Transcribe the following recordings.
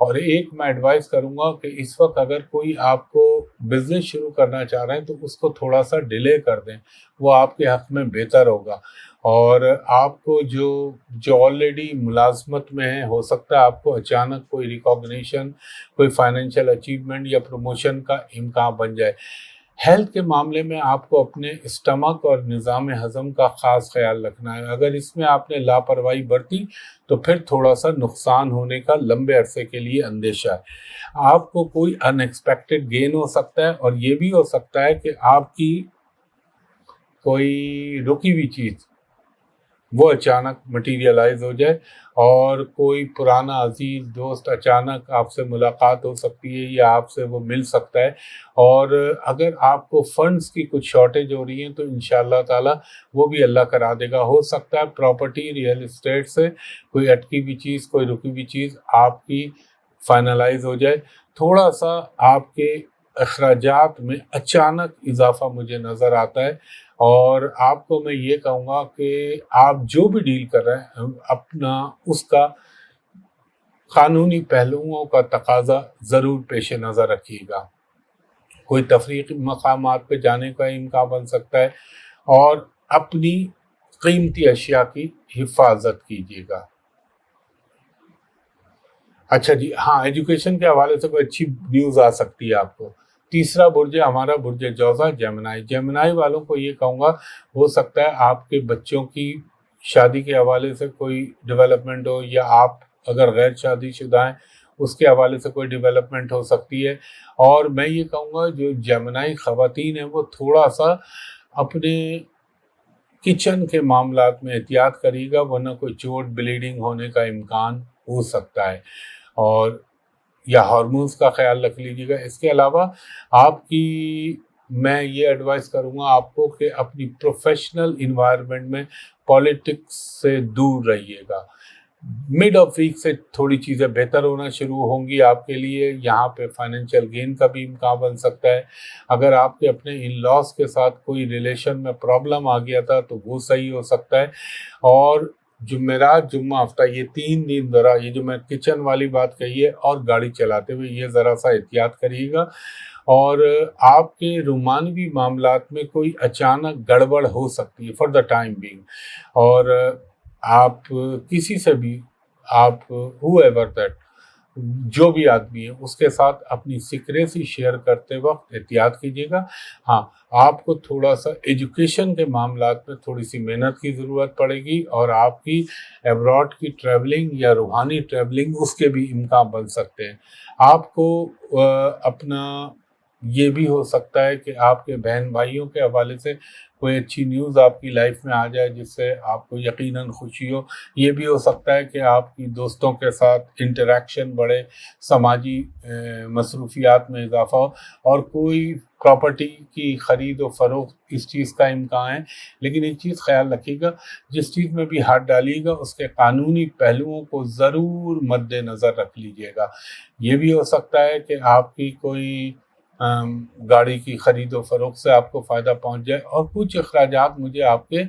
اور ایک میں ایڈوائز کروں گا کہ اس وقت اگر کوئی آپ کو بزنس شروع کرنا چاہ رہے ہیں تو اس کو تھوڑا سا ڈیلے کر دیں، وہ آپ کے حق میں بہتر ہوگا۔ اور آپ کو جو آلریڈی ملازمت میں ہے، ہو سکتا ہے آپ کو اچانک کوئی ریکاگنیشن، کوئی فائنینشیل اچیومنٹ یا پروموشن کا امکان بن جائے۔ ہیلتھ کے معاملے میں آپ کو اپنے اسٹمک اور نظام ہضم کا خاص خیال رکھنا ہے۔ اگر اس میں آپ نے لاپرواہی برتی تو پھر تھوڑا سا نقصان ہونے کا لمبے عرصے کے لیے اندیشہ ہے۔ آپ کو کوئی ان ایکسپیکٹڈ گین ہو سکتا ہے، اور یہ بھی ہو سکتا ہے کہ آپ کی کوئی رکی ہوئی چیز وہ اچانک مٹیریلائز ہو جائے، اور کوئی پرانا عزیز دوست اچانک آپ سے ملاقات ہو سکتی ہے یا آپ سے وہ مل سکتا ہے۔ اور اگر آپ کو فنڈز کی کچھ شارٹیج ہو رہی ہے تو انشاءاللہ تعالی وہ بھی اللہ کرا دے گا۔ ہو سکتا ہے پراپرٹی، ریئل اسٹیٹ سے کوئی اٹکی ہوئی چیز، کوئی رکی ہوئی چیز آپ کی فائنلائز ہو جائے۔ تھوڑا سا آپ کے اخراجات میں اچانک اضافہ مجھے نظر آتا ہے، اور آپ کو میں یہ کہوں گا کہ آپ جو بھی ڈیل کر رہے ہیں اپنا اس کا قانونی پہلوؤں کا تقاضا ضرور پیش نظر رکھیے گا۔ کوئی تفریحی مقامات پہ جانے کا امکان بن سکتا ہے، اور اپنی قیمتی اشیاء کی حفاظت کیجیے گا۔ اچھا جی، ہاں، ایجوکیشن کے حوالے سے کوئی اچھی نیوز آ سکتی ہے آپ کو۔ تیسرا برج ہے ہمارا برج جوزا، جیمنائی۔ جیمنائی والوں کو یہ کہوں گا، ہو سکتا ہے آپ کے بچوں کی شادی کے حوالے سے کوئی ڈیولپمنٹ ہو، یا آپ اگر غیر شادی شدہ ہیں اس کے حوالے سے کوئی ڈیولپمنٹ ہو سکتی ہے۔ اور میں یہ کہوں گا جو جیمنائی خواتین ہیں وہ تھوڑا سا اپنے کچن کے معاملات میں احتیاط کریے گا، ورنہ کوئی چوٹ بلیڈنگ ہونے کا امکان ہو سکتا ہے، اور یا ہارمونز کا خیال رکھ لیجیے گا۔ اس کے علاوہ آپ کی میں یہ ایڈوائز کروں گا آپ کو کہ اپنی پروفیشنل انوائرمنٹ میں پالیٹکس سے دور رہیے گا۔ مڈ آف ویک سے تھوڑی چیزیں بہتر ہونا شروع ہوں گی آپ کے لیے۔ یہاں پہ فائنینشیل گین کا بھی امکان بن سکتا ہے۔ اگر آپ کے اپنے ان لاس کے ساتھ کوئی ریلیشن میں پرابلم آ گیا تھا تو وہ صحیح ہو سکتا ہے۔ اور جمعرات، جمعہ، ہفتہ، یہ 3 دن ذرا یہ جو میں کچن والی بات کہی ہے اور گاڑی چلاتے ہوئے یہ ذرا سا احتیاط کریے گا۔ اور آپ کے رومانوی معاملات میں کوئی اچانک گڑبڑ ہو سکتی ہے فار دا ٹائم بینگ، اور آپ کسی سے بھی، آپ whoever that، جو بھی آدمی ہے اس کے ساتھ اپنی سیکریسی شیئر کرتے وقت احتیاط کیجیے گا۔ ہاں، آپ کو تھوڑا سا ایجوکیشن کے معاملات میں تھوڑی سی محنت کی ضرورت پڑے گی، اور آپ کی ایبراڈ کی ٹریولنگ یا روحانی ٹریولنگ اس کے بھی امکان بن سکتے ہیں۔ آپ کو اپنا یہ بھی ہو سکتا ہے کہ آپ کے بہن بھائیوں کے حوالے سے کوئی اچھی نیوز آپ کی لائف میں آ جائے جس سے آپ کو یقیناً خوشی ہو۔ یہ بھی ہو سکتا ہے کہ آپ کی دوستوں کے ساتھ انٹریکشن بڑھے، سماجی مصروفیات میں اضافہ ہو، اور کوئی پراپرٹی کی خرید و فروخت اس چیز کا امکان ہے۔ لیکن ایک چیز خیال رکھیے گا، جس چیز میں بھی ہاتھ ڈالیے گا اس کے قانونی پہلوؤں کو ضرور مد نظر رکھ لیجیے گا۔ یہ بھی ہو سکتا ہے کہ آپ کی کوئی گاڑی کی خرید و فروخت سے آپ کو فائدہ پہنچ جائے، اور کچھ اخراجات مجھے آپ کے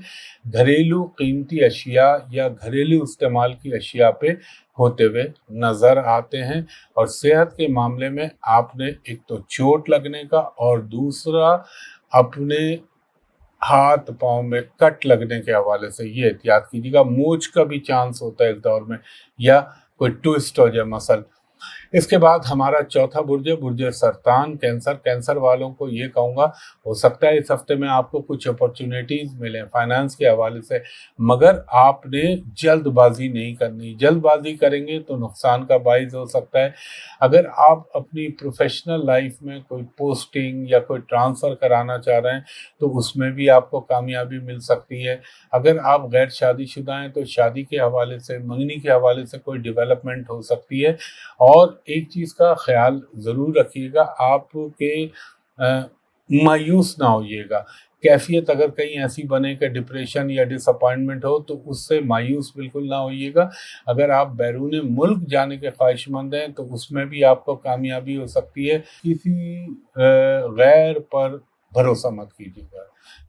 گھریلو قیمتی اشیاء یا گھریلو استعمال کی اشیاء پہ ہوتے ہوئے نظر آتے ہیں۔ اور صحت کے معاملے میں آپ نے ایک تو چوٹ لگنے کا، اور دوسرا اپنے ہاتھ پاؤں میں کٹ لگنے کے حوالے سے یہ احتیاط کیجیے گا۔ موچ کا بھی چانس ہوتا ہے اس دور میں، یا کوئی ٹوسٹ ہو جائے مسل۔ اس کے بعد ہمارا چوتھا برج ہے برج سرطان، کینسر۔ کینسر والوں کو یہ کہوں گا، ہو سکتا ہے اس ہفتے میں آپ کو کچھ اپرچونیٹیز ملیں فائنانس کے حوالے سے، مگر آپ نے جلد بازی نہیں کرنی۔ جلد بازی کریں گے تو نقصان کا باعث ہو سکتا ہے۔ اگر آپ اپنی پروفیشنل لائف میں کوئی پوسٹنگ یا کوئی ٹرانسفر کرانا چاہ رہے ہیں تو اس میں بھی آپ کو کامیابی مل سکتی ہے۔ اگر آپ غیر شادی شدہ ہیں تو شادی کے حوالے سے، منگنی کے حوالے سے کوئی ڈیولپمنٹ ہو سکتی ہے۔ اور ایک چیز کا خیال ضرور رکھیے گا، آپ کے مایوس نہ ہوئیے گا۔ کیفیت اگر کہیں ایسی بنے کہ ڈپریشن یا ڈس اپوائنٹمنٹ ہو تو اس سے مایوس بالکل نہ ہوئیے گا۔ اگر آپ بیرون ملک جانے کے خواہش مند ہیں تو اس میں بھی آپ کو کامیابی ہو سکتی ہے۔ کسی غیر پر بھروسہ مت کیجیے گا۔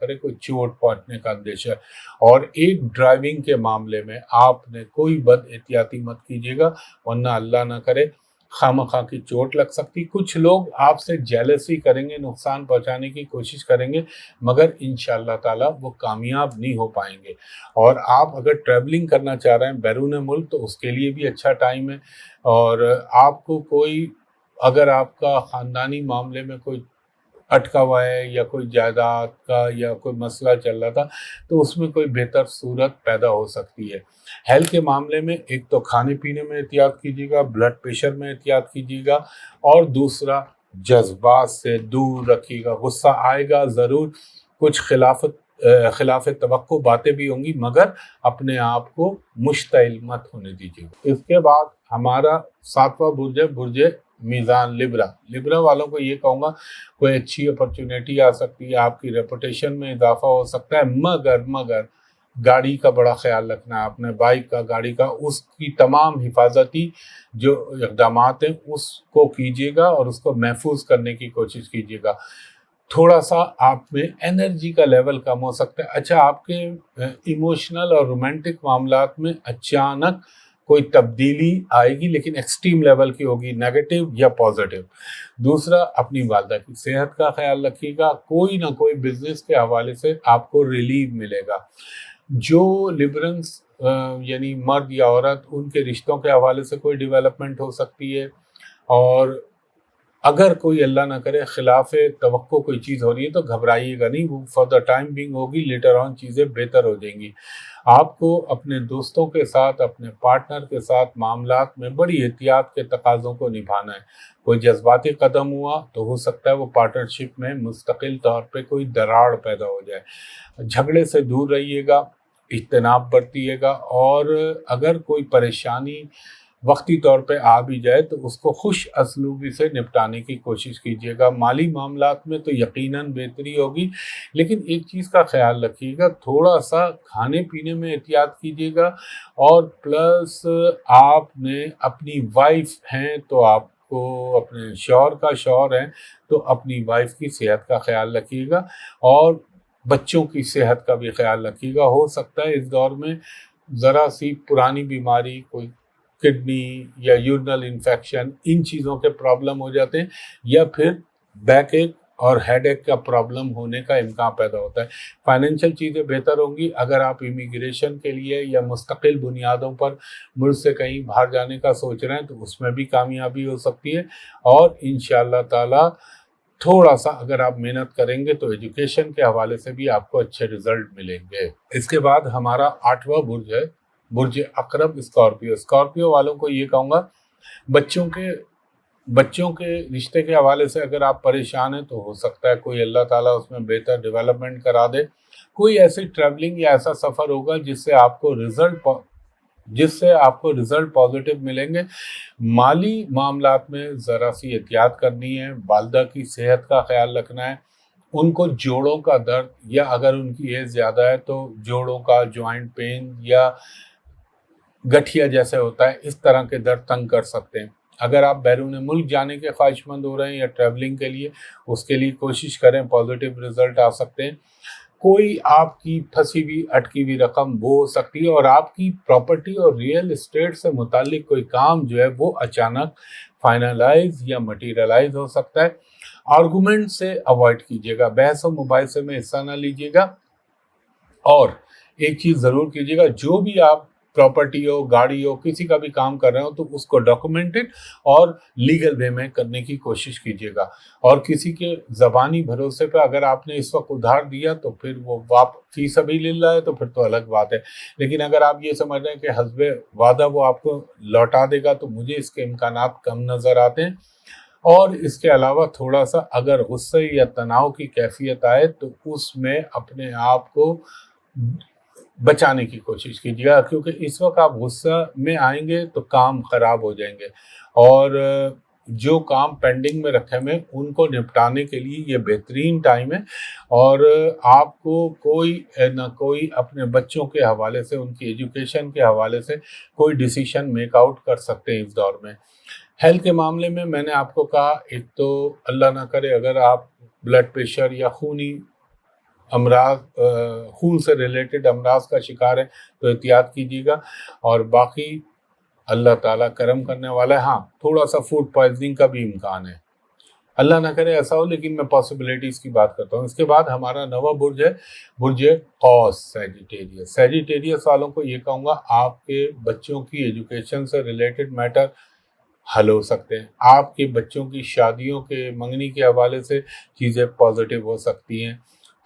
کرے کوئی چوٹ پہنچنے کا اندیشہ ہے۔ اور ایک ڈرائیونگ کے معاملے میں آپ نے کوئی بد احتیاطی مت کیجیے گا، ورنہ اللہ نہ کرے خواہ کی چوٹ لگ سکتی۔ کچھ لوگ آپ سے جیلسی کریں گے، نقصان پہنچانے کی کوشش کریں گے، مگر انشاءاللہ تعالی وہ کامیاب نہیں ہو پائیں گے۔ اور آپ اگر ٹریولنگ کرنا چاہ رہے ہیں بیرون ملک تو اس کے لیے بھی اچھا ٹائم ہے۔ اور آپ کو کوئی اگر آپ کا خاندانی معاملے میں کوئی اٹکا ہوا ہے یا کوئی جائیداد کا یا کوئی مسئلہ چل رہا تھا تو اس میں کوئی بہتر صورت پیدا ہو سکتی ہے۔ ہیلتھ کے معاملے میں ایک تو کھانے پینے میں احتیاط کیجیے گا، بلڈ پریشر میں احتیاط کیجیے گا، اور دوسرا جذبات سے دور رکھیے گا۔ غصہ آئے گا ضرور، کچھ خلاف توقع باتیں بھی ہوں گی، مگر اپنے آپ کو مشتعل مت ہونے دیجیے گا۔ اس کے بعد ہمارا 7واں برج ہے برج میزان لبرا والوں کو یہ کہوں گا کوئی اچھی اپرچونیٹی آ سکتی ہے، آپ کی ریپوٹیشن میں اضافہ ہو سکتا ہے، مگر گاڑی کا بڑا خیال رکھنا ہے، اپنے بائک کا، گاڑی کا، اس کی تمام حفاظتی جو اقدامات ہیں اس کو کیجیے گا اور اس کو محفوظ کرنے کی کوشش کیجیے گا۔ تھوڑا سا آپ میں انرجی کا لیول کم ہو سکتا ہے۔ اچھا، آپ کے ایموشنل اور رومانٹک معاملات میں اچانک کوئی تبدیلی آئے گی، لیکن ایکسٹریم لیول کی ہوگی، نیگیٹو یا پازیٹیو۔ دوسرا، اپنی والدہ کی صحت کا خیال رکھیے گا، کوئی نہ کوئی بزنس کے حوالے سے آپ کو ریلیو ملے گا۔ جو لبرنس یعنی مرد یا عورت، ان کے رشتوں کے حوالے سے کوئی ڈیولپمنٹ ہو سکتی ہے، اور اگر کوئی اللہ نہ کرے خلاف توقع کوئی چیز ہو رہی ہے تو گھبرائیے گا نہیں، وہ فار دا ٹائم بینگ ہوگی، لیٹر آن چیزیں بہتر ہو جائیں گی۔ آپ کو اپنے دوستوں کے ساتھ، اپنے پارٹنر کے ساتھ معاملات میں بڑی احتیاط کے تقاضوں کو نبھانا ہے۔ کوئی جذباتی قدم ہوا تو ہو سکتا ہے وہ پارٹنرشپ میں مستقل طور پہ کوئی دراڑ پیدا ہو جائے۔ جھگڑے سے دور رہیے گا، اجتناب برتیے گا، اور اگر کوئی پریشانی وقتی طور پہ آ بھی جائے تو اس کو خوش اسلوبی سے نپٹانے کی کوشش کیجیے گا۔ مالی معاملات میں تو یقیناً بہتری ہوگی، لیکن ایک چیز کا خیال رکھیے گا، تھوڑا سا کھانے پینے میں احتیاط کیجیے گا، اور پلس آپ نے اپنی وائف ہیں تو آپ کو اپنے شوہر کا شوہر ہیں تو اپنی وائف کی صحت کا خیال رکھیے گا، اور بچوں کی صحت کا بھی خیال رکھیے گا۔ ہو سکتا ہے اس دور میں ذرا سی پرانی بیماری، کوئی کڈنی یا یورنل انفیکشن، ان چیزوں کے پرابلم ہو جاتے ہیں، یا پھر بیک ایک اور ہیڈ ایک کا پرابلم ہونے کا امکان پیدا ہوتا ہے۔ فائنینشیل چیزیں بہتر ہوں گی۔ اگر آپ امیگریشن کے لیے یا مستقل بنیادوں پر ملک سے کہیں باہر جانے کا سوچ رہے ہیں تو اس میں بھی کامیابی ہو سکتی ہے، اور انشاءاللہ تعالی تھوڑا سا اگر آپ محنت کریں گے تو ایجوکیشن کے حوالے سے بھی آپ کو اچھے رزلٹ ملیں گے۔ اس کے بعد ہمارا 8واں برج ہے برج عقرب اسکارپیو والوں کو یہ کہوں گا بچوں کے رشتے کے حوالے سے اگر آپ پریشان ہیں تو ہو سکتا ہے کوئی اللہ تعالیٰ اس میں بہتر ڈیولپمنٹ کرا دے۔ کوئی ایسی ٹریولنگ یا ایسا سفر ہوگا جس سے آپ کو رزلٹ پازیٹیو ملیں گے۔ مالی معاملات میں ذرا سی احتیاط کرنی ہے، والدہ کی صحت کا خیال رکھنا ہے، ان کو جوڑوں کا درد، یا اگر ان کی ایج زیادہ ہے تو جوڑوں کا جوائنٹ پین یا گٹھیا جیسے ہوتا ہے، اس طرح کے درد تنگ کر سکتے ہیں۔ اگر آپ بیرون ملک جانے کے خواہش مند ہو رہے ہیں یا ٹریولنگ کے لیے، اس کے لیے کوشش کریں، پازیٹیو رزلٹ آ سکتے ہیں۔ کوئی آپ کی پھنسی ہوئی اٹکی ہوئی رقم وہ ہو سکتی ہے، اور آپ کی پراپرٹی اور ریئل اسٹیٹ سے متعلق کوئی کام جو ہے وہ اچانک فائنلائز یا مٹیریلائز ہو سکتا ہے۔ آرگومنٹ سے اوائڈ کیجیے گا، بحث و مباحثے میں حصہ نہ لیجیے گا، اور ایک چیز ضرور کیجیے گا، جو بھی آپ پراپرٹی ہو، گاڑی ہو، کسی کا بھی کام کر رہے ہو تو اس کو ڈاکومنٹڈ اور لیگل وے میں کرنے کی کوشش کیجیے گا۔ اور کسی کے زبانی بھروسے پہ اگر آپ نے اس وقت ادھار دیا تو پھر وہ فی سبیل اللہ ہے تو پھر تو الگ بات ہے، لیکن اگر آپ یہ سمجھ رہے ہیں کہ حسب وعدہ وہ آپ کو لوٹا دے گا تو مجھے اس کے امکانات کم نظر آتے ہیں۔ اور اس کے علاوہ تھوڑا سا اگر غصے یا تناؤ کی کیفیت آئے تو اس میں اپنے آپ کو بچانے کی کوشش کیجیے گا، کیونکہ اس وقت آپ غصہ میں آئیں گے تو کام خراب ہو جائیں گے، اور جو کام پینڈنگ میں رکھے ہوئے ان کو نپٹانے کے لیے یہ بہترین ٹائم ہے، اور آپ کو کوئی نہ کوئی اپنے بچوں کے حوالے سے، ان کی ایجوکیشن کے حوالے سے کوئی ڈیسیشن میک آؤٹ کر سکتے ہیں اس دور میں۔ ہیلتھ کے معاملے میں نے آپ کو کہا، ایک تو اللہ نہ کرے اگر آپ بلڈ پریشر یا خونی امراض، خون سے ریلیٹڈ امراض کا شکار ہے تو احتیاط کیجیے گا، اور باقی اللہ تعالیٰ کرم کرنے والا ہے۔ ہاں، تھوڑا سا فوڈ پوائزننگ کا بھی امکان ہے، اللہ نہ کرے ایسا ہو، لیکن میں پاسبلٹیز کی بات کرتا ہوں۔ اس کے بعد ہمارا نواں برج ہے برج قوس، سیجیٹیریس۔ سیجیٹیریس والوں کو یہ کہوں گا، آپ کے بچوں کی ایجوکیشن سے ریلیٹڈ میٹر حل ہو سکتے ہیں، آپ کے بچوں کی شادیوں کے منگنی کے حوالے سے چیزیں پازیٹیو ہو سکتی ہیں،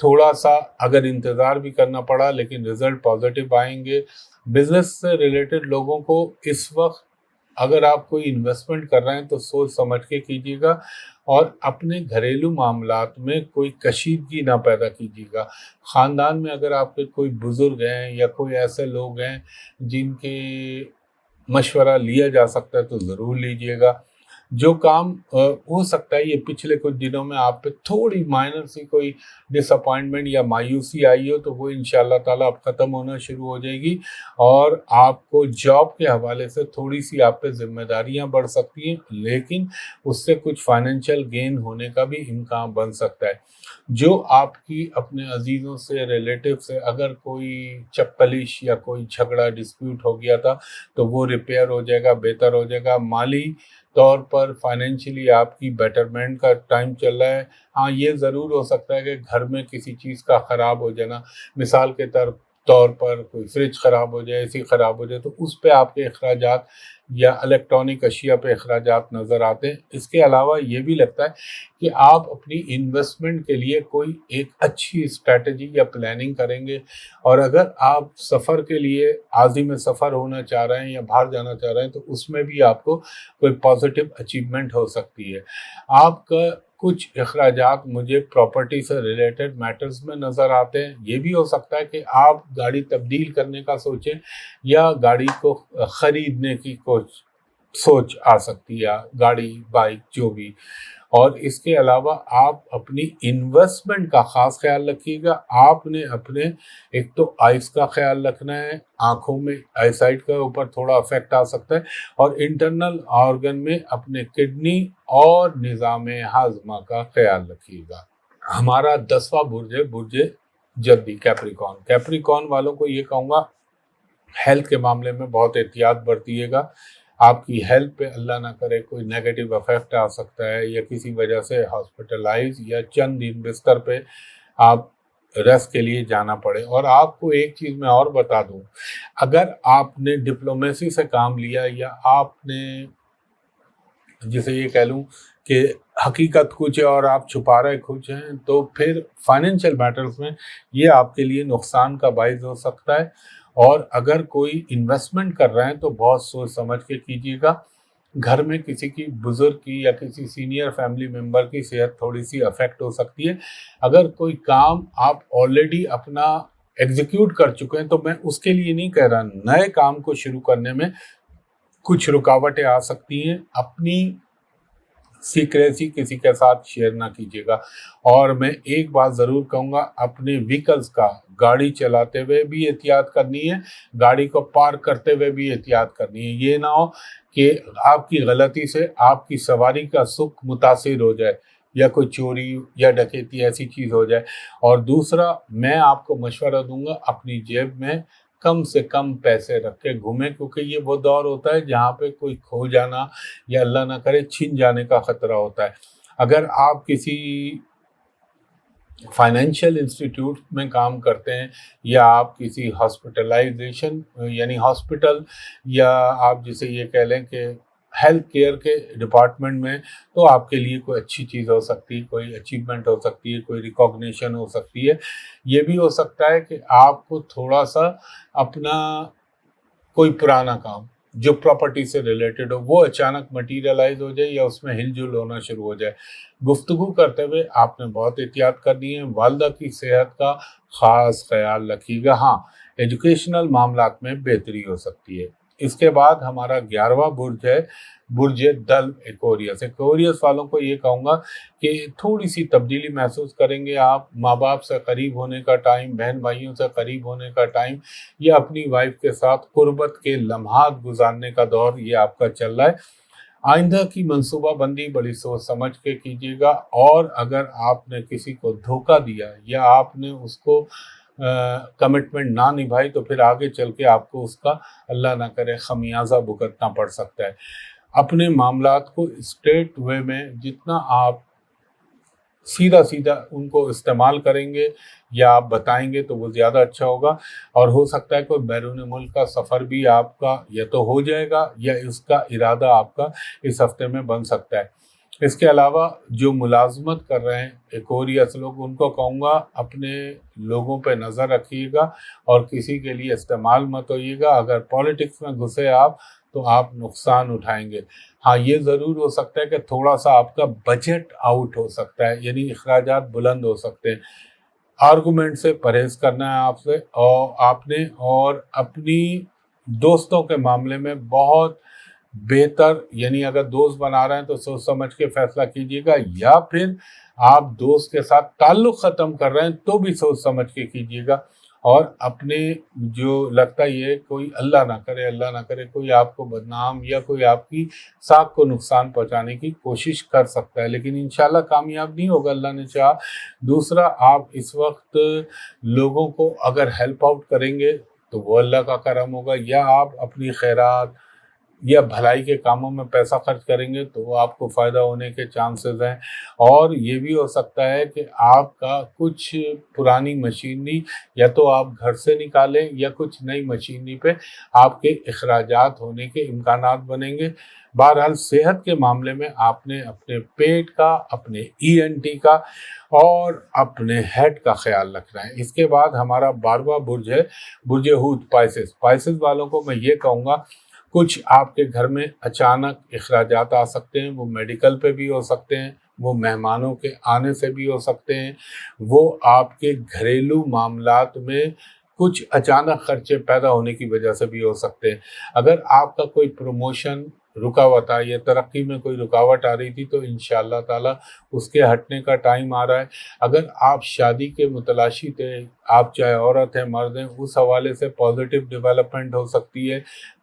تھوڑا سا اگر انتظار بھی کرنا پڑا لیکن رزلٹ پازیٹیو آئیں گے۔ بزنس سے ریلیٹڈ لوگوں کو اس وقت اگر آپ کوئی انویسٹمنٹ کر رہے ہیں تو سوچ سمجھ کے کیجیے گا، اور اپنے گھریلو معاملات میں کوئی کشیدگی نہ پیدا کیجیے گا۔ خاندان میں اگر آپ کے کوئی بزرگ ہیں یا کوئی ایسے لوگ ہیں جن کے مشورہ لیا جا سکتا ہے تو ضرور لیجیے گا۔ جو کام ہو سکتا ہے یہ پچھلے کچھ دنوں میں آپ پہ تھوڑی مائنر سی کوئی ڈس اپوائنٹمنٹ یا مایوسی آئی ہو تو وہ انشاءاللہ تعالیٰ اب ختم ہونا شروع ہو جائے گی، اور آپ کو جاب کے حوالے سے تھوڑی سی آپ پہ ذمہ داریاں بڑھ سکتی ہیں، لیکن اس سے کچھ فائنینشیل گین ہونے کا بھی امکان بن سکتا ہے۔ جو آپ کی اپنے عزیزوں سے، ریلیٹیو سے اگر کوئی چپکلش یا کوئی جھگڑا ڈسپیوٹ ہو گیا تھا تو وہ ریپیئر ہو جائے گا، بہتر ہو جائے گا۔ مالی طور پر فائنینشلی آپ کی بیٹرمنٹ کا ٹائم چل رہا ہے۔ ہاں، یہ ضرور ہو سکتا ہے کہ گھر میں کسی چیز کا خراب ہو جانا، مثال کے طور پر کوئی فریج خراب ہو جائے، اے سی خراب ہو جائے، تو اس پہ آپ کے اخراجات یا الیکٹرانک اشیاء پہ اخراجات نظر آتے ہیں۔ اس کے علاوہ یہ بھی لگتا ہے کہ آپ اپنی انویسٹمنٹ کے لیے کوئی ایک اچھی اسٹریٹجی یا پلاننگ کریں گے، اور اگر آپ سفر کے لیے عازم سفر ہونا چاہ رہے ہیں یا باہر جانا چاہ رہے ہیں تو اس میں بھی آپ کو کوئی پازیٹیو اچیومنٹ ہو سکتی ہے۔ آپ کا کچھ اخراجات مجھے پراپرٹی سے ریلیٹڈ میٹرز میں نظر آتے ہیں۔ یہ بھی ہو سکتا ہے کہ آپ گاڑی تبدیل کرنے کا سوچیں یا گاڑی کو خریدنے کی کچھ سوچ آ سکتی ہے، گاڑی، بائک، جو بھی۔ اور اس کے علاوہ آپ اپنی انویسٹمنٹ کا خاص خیال رکھیے گا۔ آپ نے اپنے ایک تو آئز کا خیال رکھنا ہے، آنکھوں میں آئی سائٹ کا اوپر تھوڑا افیکٹ آ سکتا ہے، اور انٹرنل آرگن میں اپنے کڈنی اور نظام ہاضمہ کا خیال رکھیے گا۔ ہمارا 10واں برج ہے برج جدی، کیپریکارن۔ کیپریکارن والوں کو یہ کہوں گا، ہیلتھ کے معاملے میں بہت احتیاط برتیے گا۔ آپ کی ہیلتھ پہ اللہ نہ کرے کوئی نیگیٹو افیکٹ آ سکتا ہے، یا کسی وجہ سے ہاسپٹلائز یا چند دن بستر پہ آپ ریسٹ کے لیے جانا پڑے۔ اور آپ کو ایک چیز میں اور بتا دوں، اگر آپ نے ڈپلومیسی سے کام لیا یا آپ نے جسے یہ کہہ لوں کہ حقیقت کچھ ہے اور آپ چھپا رہے کچھ ہیں، تو پھر فائنینشیل میٹرز میں یہ آپ کے لیے نقصان کا باعث ہو سکتا ہے۔ اور اگر کوئی انویسٹمنٹ کر رہے ہیں تو بہت سوچ سمجھ کے کیجیے گا۔ گھر میں کسی کی بزرگ کی یا کسی سینئر فیملی ممبر کی صحت تھوڑی سی افیکٹ ہو سکتی ہے۔ اگر کوئی کام آپ آلریڈی اپنا ایگزیکیوٹ کر چکے ہیں تو میں اس کے لیے نہیں کہہ رہا، نئے کام کو شروع کرنے میں کچھ رکاوٹیں آ سکتی ہیں۔ اپنی سیکریسی کسی کے ساتھ شیئر نہ کیجیے گا۔ اور میں ایک بات ضرور کہوں گا، اپنے وہیکلز کا، گاڑی چلاتے ہوئے بھی احتیاط کرنی ہے، گاڑی کو پارک کرتے ہوئے بھی احتیاط کرنی ہے۔ یہ نہ ہو کہ آپ کی غلطی سے آپ کی سواری کا سکھ متاثر ہو جائے، یا کوئی چوری یا ڈکیتی ایسی چیز ہو جائے۔ اور دوسرا، میں آپ کو مشورہ دوں گا، اپنی جیب میں کم سے کم پیسے رکھ کے گھومیں، کیونکہ یہ وہ دور ہوتا ہے جہاں پہ کوئی کھو جانا یا اللہ نہ کرے چھن جانے کا خطرہ ہوتا ہے۔ اگر آپ کسی فائنینشیل انسٹیٹیوٹ میں کام کرتے ہیں، یا آپ کسی ہاسپٹلائزیشن یعنی ہاسپٹل، یا آپ جسے یہ کہہ لیں کہ ہیلتھ کیئر کے ڈپارٹمنٹ میں، تو آپ کے لیے کوئی اچھی چیز ہو سکتی ہے، کوئی اچیومنٹ ہو سکتی ہے، کوئی ریکاگنیشن ہو سکتی ہے۔ یہ بھی ہو سکتا ہے کہ آپ کو تھوڑا سا اپنا کوئی پرانا کام جو پراپرٹی سے ریلیٹڈ ہو وہ اچانک مٹیریلائز ہو جائے یا اس میں ہل جل ہونا شروع ہو جائے۔ گفتگو کرتے ہوئے آپ نے بہت احتیاط کرنی ہے۔ والدہ کی صحت کا خاص خیال رکھیے گا۔ ہاں، ایجوکیشنل معاملات میں بہتری ہو سکتی ہے۔ اس کے بعد ہمارا 11واں برج ہے برج دلو، ایکوریس۔ ایکوریس والوں کو یہ کہوں گا کہ تھوڑی سی تبدیلی محسوس کریں گے آپ۔ ماں باپ سے قریب ہونے کا ٹائم، بہن بھائیوں سے قریب ہونے کا ٹائم، یا اپنی وائف کے ساتھ قربت کے لمحات گزارنے کا دور یہ آپ کا چل رہا ہے۔ آئندہ کی منصوبہ بندی بڑی سوچ سمجھ کے کیجیے گا، اور اگر آپ نے کسی کو دھوکہ دیا یا آپ نے اس کو کمٹمنٹ نہ نبھائی تو پھر آگے چل کے آپ کو اس کا اللہ نہ کرے خمیازہ بھگتنا پڑ سکتا ہے۔ اپنے معاملات کو اسٹریٹ وے میں جتنا آپ سیدھا سیدھا ان کو استعمال کریں گے یا آپ بتائیں گے تو وہ زیادہ اچھا ہوگا، اور ہو سکتا ہے کوئی بیرون ملک کا سفر بھی آپ کا یا تو ہو جائے گا یا اس کا ارادہ آپ کا اس ہفتے میں بن سکتا ہے۔ اس کے علاوہ جو ملازمت کر رہے ہیں ایکوریس لوگ، ان کو کہوں گا اپنے لوگوں پہ نظر رکھیے گا اور کسی کے لیے استعمال مت ہوئیے گا۔ اگر پالیٹکس میں گھسے آپ تو آپ نقصان اٹھائیں گے۔ ہاں یہ ضرور ہو سکتا ہے کہ تھوڑا سا آپ کا بجٹ آؤٹ ہو سکتا ہے، یعنی اخراجات بلند ہو سکتے ہیں۔ آرگومنٹ سے پرہیز کرنا ہے آپ نے، اور اپنی دوستوں کے معاملے میں بہت بہتر، یعنی اگر دوست بنا رہے ہیں تو سوچ سمجھ کے فیصلہ کیجیے گا، یا پھر آپ دوست کے ساتھ تعلق ختم کر رہے ہیں تو بھی سوچ سمجھ کے کیجیے گا۔ اور اپنے جو لگتا ہے یہ کوئی اللہ نہ کرے کوئی آپ کو بدنام یا کوئی آپ کی ساکھ کو نقصان پہنچانے کی کوشش کر سکتا ہے، لیکن انشاءاللہ کامیاب نہیں ہوگا اللہ نے چاہا۔ دوسرا، آپ اس وقت لوگوں کو اگر ہیلپ آؤٹ کریں گے تو وہ اللہ کا کرم ہوگا، یا آپ اپنی خیرات یا بھلائی کے کاموں میں پیسہ خرچ کریں گے تو وہ آپ کو فائدہ ہونے کے چانسز ہیں۔ اور یہ بھی ہو سکتا ہے کہ آپ کا کچھ پرانی مشینری یا تو آپ گھر سے نکالیں یا کچھ نئی مشینری پہ آپ کے اخراجات ہونے کے امکانات بنیں گے۔ بہرحال صحت کے معاملے میں آپ نے اپنے پیٹ کا، اپنے ENT کا اور اپنے ہیڈ کا خیال رکھنا ہے۔ اس کے بعد ہمارا 12واں برج ہے برج حوت، پائسس والوں کو میں یہ کہوں گا کچھ آپ کے گھر میں اچانک اخراجات آ سکتے ہیں، وہ میڈیکل پہ بھی ہو سکتے ہیں، وہ مہمانوں کے آنے سے بھی ہو سکتے ہیں، وہ آپ کے گھریلو معاملات میں کچھ اچانک خرچے پیدا ہونے کی وجہ سے بھی ہو سکتے ہیں۔ اگر آپ کا کوئی پروموشن رکا ہوا تھا یا ترقی میں کوئی رکاوٹ آ رہی تھی تو انشاءاللہ تعالی اس کے ہٹنے کا ٹائم آ رہا ہے۔ اگر آپ شادی کے متلاشی تھے، آپ چاہے عورت ہیں مرد ہیں، اس حوالے سے پازیٹیو ڈیولپمنٹ ہو سکتی ہے۔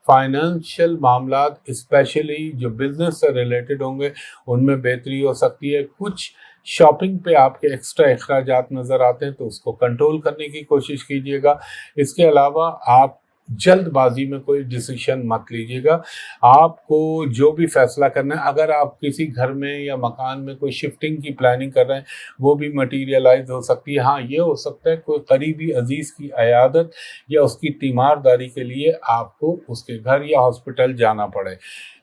فائنینشیل معاملات اسپیشلی جو بزنس سے ریلیٹڈ ہوں گے ان میں بہتری ہو سکتی ہے۔ کچھ شاپنگ پہ آپ کے ایکسٹرا اخراجات نظر آتے ہیں تو اس کو کنٹرول کرنے کی کوشش کیجیے گا۔ اس کے علاوہ آپ جلد بازی میں کوئی ڈیسیشن مت لیجیے گا۔ آپ کو جو بھی فیصلہ کرنا ہے، اگر آپ کسی گھر میں یا مکان میں کوئی شفٹنگ کی پلاننگ کر رہے ہیں وہ بھی مٹیریلائز ہو سکتی ہے۔ ہاں یہ ہو سکتا ہے کوئی قریبی عزیز کی عیادت یا اس کی تیمارداری کے لیے آپ کو اس کے گھر یا ہاسپٹل جانا پڑے۔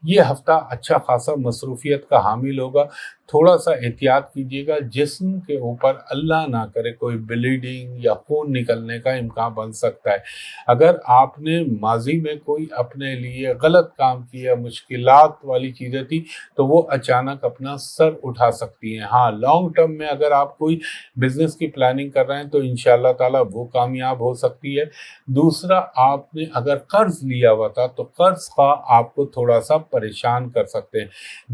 یہ ہفتہ اچھا خاصا مصروفیت کا حامل ہوگا۔ تھوڑا سا احتیاط کیجیے گا، جسم کے اوپر اللہ نہ کرے کوئی بلیڈنگ یا خون نکلنے کا امکان بن سکتا ہے۔ اگر آپ نے ماضی میں کوئی اپنے لیے غلط کام کیا، مشکلات والی چیزیں تھی تو وہ اچانک اپنا سر اٹھا سکتی ہیں۔ ہاں لانگ ٹرم میں اگر آپ کوئی بزنس کی پلاننگ کر رہے ہیں تو انشاءاللہ تعالیٰ وہ کامیاب ہو سکتی ہے۔ دوسرا، آپ نے اگر قرض لیا ہوا تھا تو قرض خواہ آپ کو تھوڑا سا پریشان کر سکتے ہیں۔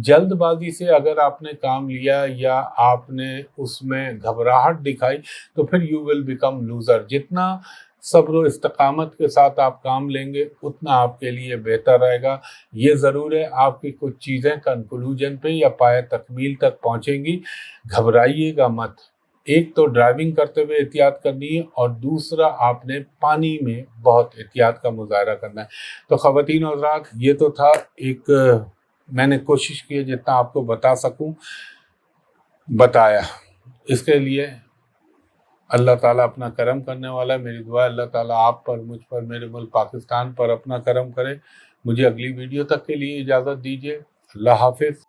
جلد بازی سے اگر آپ نے کام لیا یا آپ نے اس میں گھبراہٹ دکھائی تو پھر یو ول بیکم لوزر۔ جتنا صبر و استقامت کے ساتھ آپ کام لیں گے اتنا آپ کے لیے بہتر رہے گا۔ یہ ضرور ہے آپ کی کچھ چیزیں کنکلوژن پہ یا پایہ تکمیل تک پہنچیں گی، گھبرائیے گا مت۔ ایک تو ڈرائیونگ کرتے ہوئے احتیاط کرنی ہے، اور دوسرا آپ نے پانی میں بہت احتیاط کا مظاہرہ کرنا ہے۔ تو خواتین و حضرات، یہ تو تھا ایک میں نے کوشش کی جتنا آپ کو بتا سکوں بتایا۔ اس کے لیے اللہ تعالیٰ اپنا کرم کرنے والا ہے۔ میری دعا ہے اللہ تعالیٰ آپ پر، مجھ پر، میرے ملک پاکستان پر اپنا کرم کرے۔ مجھے اگلی ویڈیو تک کے لیے اجازت دیجیے۔ اللہ حافظ۔